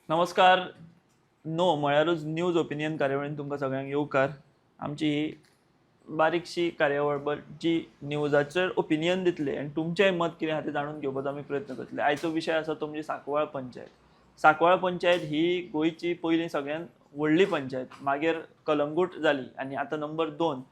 नमस्कार. नो म्हळ्यारूच news opinion कार्यावळीन तुमकां सगळ्यांक येवकार. आमची ही बारीकशी कार्यावळ जी न्यूजाचेर ओपिनियन दितले आनी तुमचेंय मत कितें आहा तें जाणून घेवपाचो आमी प्रयत्न करतले. आयचो विशय आसा तो म्हणजे सांकवाळ पंचायत. सांकवाळ पंचायत ही गोंयची पयली सगळ्यात व्हडली पंचायत. मागीर कलंगूट जाली आनी आतां नंबर 2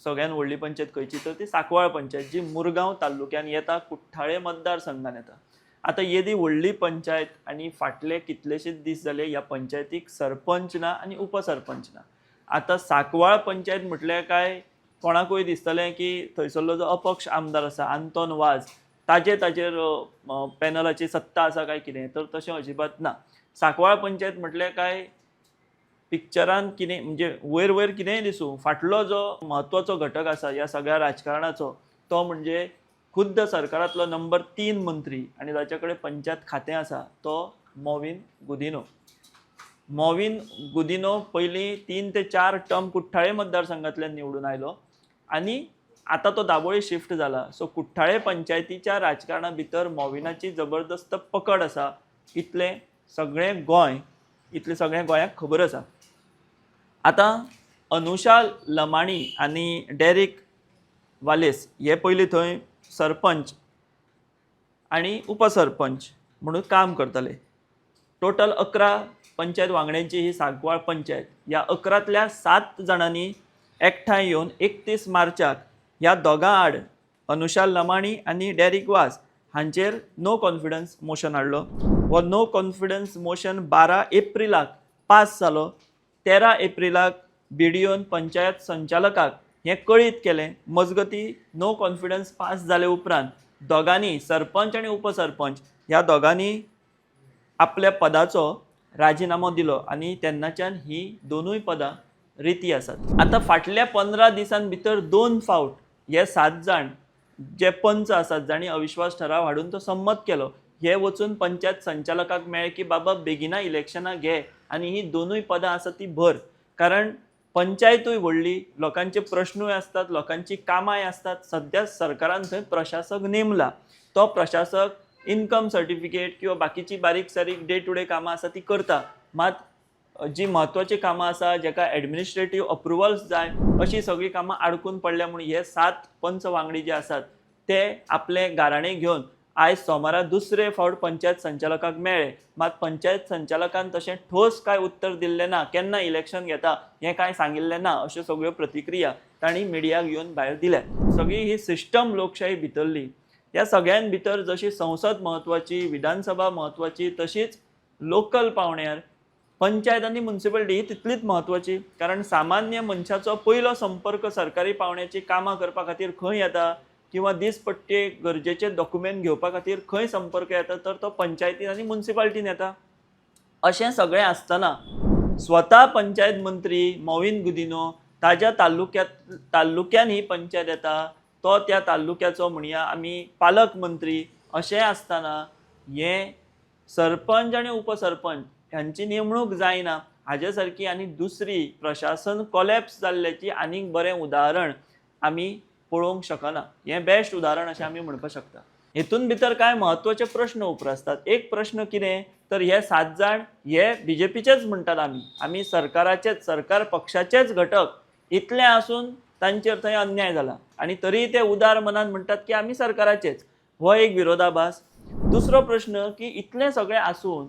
सगळ्यात व्हडली पंचायत खंयची तर ती सांकवाळ पंचायत जी मुरगांव तालुक्यान येता, कुठ्ठाळे मतदारसंघान येता. आतां येदी व्हडली पंचायत आनी फाटले कितलेशेच दीस जाले ह्या पंचायतीक सरपंच ना आनी उपसरपंच ना. आतां सांकवाळ पंचायत म्हटल्यार काय कोणाकूय दिसतलें की थंयसरलो जो अपक्ष आमदार आसा आंतोन वाज ताचेर पॅनलाची सत्ता आसा काय कितें तर तशें अजिबात ना. सांकवाळ पंचायत म्हटल्यार काय पिक्चरान कितें म्हणजे वयर वयर कितेंय दिसूं फाटलो जो म्हत्वाचो घटक आसा ह्या सगळ्या राजकारणाचो तो म्हणजे खुद्द सरकारांतलो नंबर 3 मंत्री आनी जाचे कडेन पंचायत खातें आसा तो मॉविन गुदिनो. मॉविन गुदिनो पयलीं 3 ते 4 टर्म कुठ्ठाळे मतदारसंघांतल्यान निवडून आयलो आनी आतां तो दाबोळी शिफ्ट जाला. सो कुठ्ठाळे पंचायतीच्या राजकारणा भितर मॉविनाची जबरदस्त पकड आसा इतलें सगळें गोंयाक खबर आसा. आतां अनुषा लमाणी आनी डेरिक वालेस हे पयलीं थंय सरपंच आनी उपसरपंच म्हणून काम करताले. टोटल 11 पंचायत वांगड्यांची ही सांकवाळ पंचायत. ह्या 11तल्या 7 जाणांनी एकठांय येवन 31 मार्चाक ह्या दोगां आड अनुषा लमाणी आनी डेरिक वास हांचेर नो कॉन्फिडन्स मोशन हाडलो. हो नो कॉन्फिडन्स मोशन 12 एप्रिलाक पास जालो. 13 एप्रिलाक BDOन पंचायत संचालकाक हें कळीत केलें. मजगती नो कॉन्फिडन्स पास जाले उपरांत दोगांनी सरपंच आनी उपसरपंच ह्या दोगांनी आपल्या पदाचो राजिनामो दिलो आनी तेन्नाच्यान ही दोनूय पदां रिती आसात. आतां फाटल्या 15 दिसां भितर 2 फावट हे 7 जाण जे पंच आसात जांणी अविश्वास ठराव हाडून तो संमत केलो हे वचून पंचायत संचालकाक मेळ्ळे की बाबा बेगिना इलेक्शनां घे आनी ही दोनूय पदां आसा ती भर. कारण पंचायतूय व्हडली, लोकांचे प्रश्नूय आसतात, लोकांची कामांय आसतात. सद्या सरकारान थंय प्रशासक नेमला. तो प्रशासक इन्कम सर्टिफिकेट किंवा बाकीची बारीक सारीक डे टू डे कामां आसा ती करता. मात जी म्हत्वाची कामां आसा जेका एडमिनिस्ट्रेटीव अप्रुवल्स जाय अशी सगळी कामां आडकून पडल्या म्हणून हे 7 पंच वांगडी जे आसात ते आपले गाराणें घेवन आयज सोमारा दुसरे फावट पंचायत संचालकाक मेळ्ळे. मात पंचायत संचालकान तशें ठोस काय उत्तर दिल्लें ना, केन्ना इलेक्शन घेता हें कांय सांगिल्लें ना अश्यो सगळ्यो प्रतिक्रिया तांणी मिडियाक घेवन भायर दिल्या. सगळी ही सिस्टम लोकशाही भितरली. ह्या सगळ्यां भितर जशी संसद म्हत्वाची, विधानसभा म्हत्वाची तशीच लोकल पावण्यार पंचायत आनी म्युनिसिपालिटी ही तितलीच म्हत्वाची. कारण सामान्य मनशाचो पयलो संपर्क सरकारी पावण्याची कामां करपा खातीर खंय येता किंवा दिसपट्टे गरजेचे डॉक्युमेंट घेवपा खातीर खंय संपर्क येता तर तो पंचायतीन आनी म्युनिसिपालिटीन येता. अशें सगळें आसतना स्वता पंचायत मंत्री मॉविन गुदिनो ताज्या तालुक्यान ही पंचायत येता. तो त्या तालुक्याचो म्हणया आमी पालक मंत्री. अशें आसतना हे सरपंच आनी उपसरपंच ह्यांची नेमणूक जायना हाजे सारकी आनी दुसरी प्रशासन कोलॅप्स जाल्ल्याची आनीक बरें उदाहरण आमी पळोवंक शकना. हें बेस्ट उदाहरण अशें आमी म्हणपाक शकता. हेतून भितर कांय म्हत्वाचे प्रश्न उप्रासतात. एक प्रश्न कितें तर हे 7 जाण हे BJPचेच म्हणटात आमी सरकाराचेच, सरकार पक्षाचेच घटक इतलें आसून तांचेर थंय अन्याय जाला आनी तरी ते उदार मनान म्हणटात की आमी सरकाराचेच. हो एक विरोधाभास. दुसरो प्रश्न की इतलें सगळें आसून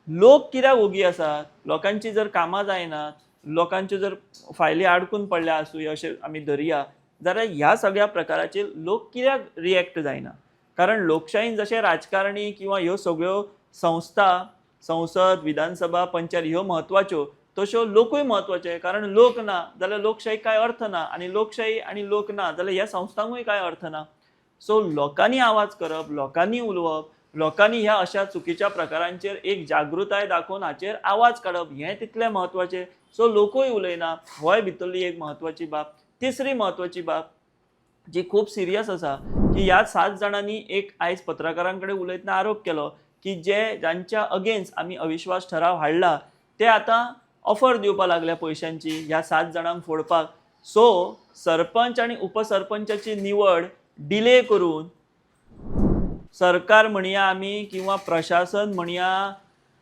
लोक कित्याक ओगी आसात? लोकांची जर कामां जायनात, लोकांच्यो जर फायली आडकून पडल्या आसूं अशें आमी धरया जाल्यार ह्या सगळ्या प्रकाराचेर लोक कित्याक रिएक्ट जायना? कारण लोकशायेन जशें राजकारणी किंवा ह्यो सगळ्यो संस्था, संसद, विधानसभा, पंचायत ह्यो म्हत्वाच्यो तश्यो लोकूय म्हत्वाचे. कारण लोक ना जाल्यार लोकशाहीक कांय अर्थ ना आनी लोकशाही आनी लोक ना जाल्यार ह्या संस्थांकूय कांय अर्थ ना. सो लोकांनी आवाज करप, लोकांनी उलोवप, लोकांनी ह्या अशा चुकीच्या प्रकारांचेर एक जागृताय दाखोवन हाचेर आवाज काडप हें तितलें म्हत्वाचें. सो लोकूय उलयना होय भितरली एक म्हत्वाची बाब. तिसरी म्हत्वाची बाब जी खूब सिरियस आसा की ह्या 7 जाणांनी एक आयज पत्रकारां कडेन उलयतना आरोप केलो की जांच्या अगेन्स्ट आमी अविश्वास ठराव हाडला ते आतां ऑफर दिवपाक लागल्या पयशांची ह्या 7 जाणांक फोडपाक. सो सरपंच आनी उपसरपंचाची निवड डिले करून सरकार म्हणया आमी किंवा प्रशासन म्हणया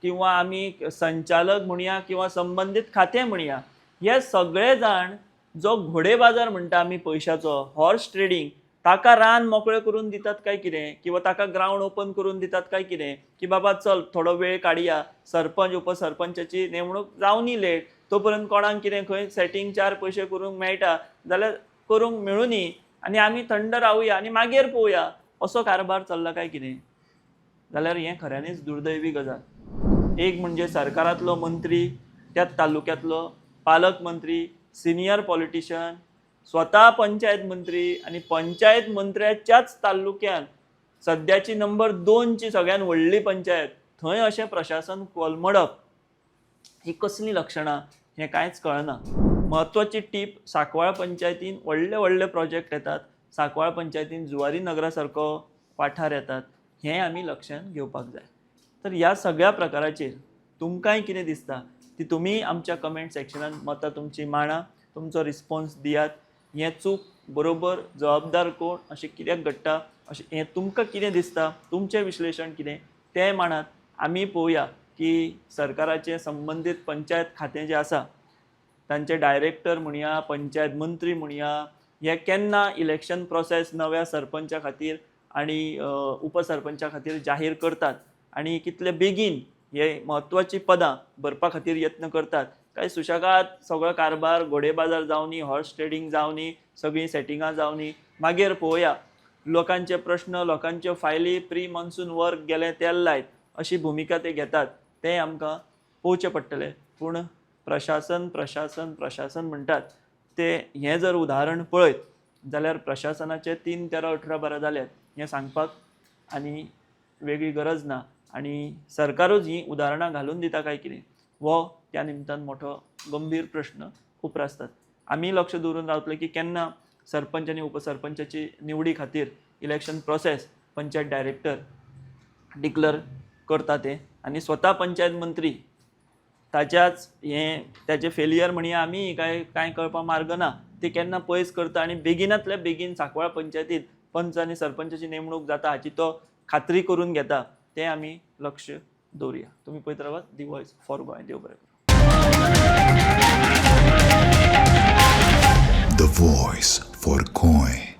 किंवा आमी संचालक म्हणया किंवा संबंधित खातें म्हणया, हे सगळे जाण जो घोडे बाजार म्हणटा आमी पयशाचो, हॉर्स ट्रेडिंग, ताका रान मोकळें करून दितात काय कितें, किंवा ताका ग्राउंड ओपन करून दितात काय कितें, की बाबा चल थोडो वेळ काडया, सरपंच उपसरपंचाची नेमणूक जावनी लेट, तोपर्यंत कोणाक कितें खंय सेटिंग 4 पयशे करूंक मेळटा जाल्यार करूंक मेळुनी आनी आमी थंड रावया आनी मागीर पळोवया, असो कारभार चल्ला काय कितें? जाल्यार हें खऱ्यांनीच दुर्दैवी गजाल. एक म्हणजे सरकारांतलो मंत्री, त्याच तालुक्यांतलो पालकमंत्री, सिनियर पॉलिटिशियन, स्वता पंचायत मंत्री आनी पंचायत मंत्र्याच्याच तालुक्यान सद्याची नंबर 2 ची सगळ्यान व्हडली पंचायत, थंय अशें प्रशासन कोलमडप, ही कसली लक्षणां हें कांयच कळना. म्हत्वाची टीप, सांकवाळ पंचायतीन व्हडले व्हडले प्रोजेक्ट येतात, सांकवाळ पंचायतीन जुवारी नगरा सारको वाठार येतात, हें आमी लक्षांत घेवपाक जाय. तर ह्या सगळ्या प्रकाराचेर तुमकांय कितें दिसता ती तुमी आमच्या कमेंट सेक्शनान मतां तुमची मांडा, तुमचो रिस्पॉन्स दियात. हें चूक बरोबर जबाबदार कोण, अशें कित्याक घडटा, अशें हें तुमकां कितें दिसता, तुमचें विश्लेशण कितें तें मांडात. आमी पळोवया की सरकाराचें संबंधीत पंचायत खातें जें आसा तांचे डायरेक्टर म्हणया, पंचायत मंत्री म्हणया, हे केन्ना इलेक्शन प्रोसेस नव्या सरपंचा खातीर आनी उपसरपंचा खातीर जाहीर करतात आनी कितले बेगीन हे म्हत्वाची पदां भरपा खातीर यत्न करतात, काय सुशेगाद सगळो कारभार घोडे बाजार जावनी, हॉर्स ट्रेडिंग जावनी, सगळीं सेटिंगां जावनी, मागीर पळोवया. लोकांचे प्रश्न, लोकांच्यो फायली प्री मॉन्सून वर्क गेले तेल लायत, अशी भुमिका ते घेतात, तें आमकां पळोवचें पडटलें. पूण प्रशासन प्रशासन प्रशासन म्हणटात ते हें जर उदाहरण पळयत जाल्यार प्रशासनाचे 3, 13, 18 बारा जाल्यात हें सांगपाक आनी वेगळी गरज ना. आनी सरकारूच ही उदाहरणां घालून दिता काय कितें, हो त्या निमतान मोठो गंभीर प्रश्न उपरासतात. आमी लक्ष दवरून रावतले की केन्ना सरपंच आनी उपसरपंचाची निवडी खातीर election process panchayat director declare करता ते, आनी स्वता पंचायत मंत्री त्याचे फेलियर म्हणया आमी कांय कळपा मार्ग ना, ते केन्ना पयस करता आनी बेगिनांतल्या बेगीन सांकवाळ पंचायतीत पंच आनी सरपंचाची नेमणूक जाता हाची तो खात्री करून घेता, तें आमी लक्ष दवरया. तुमी पळयत रावात दी वॉयस फॉर गोंय. देव बरें करूं. The Voice for Goy.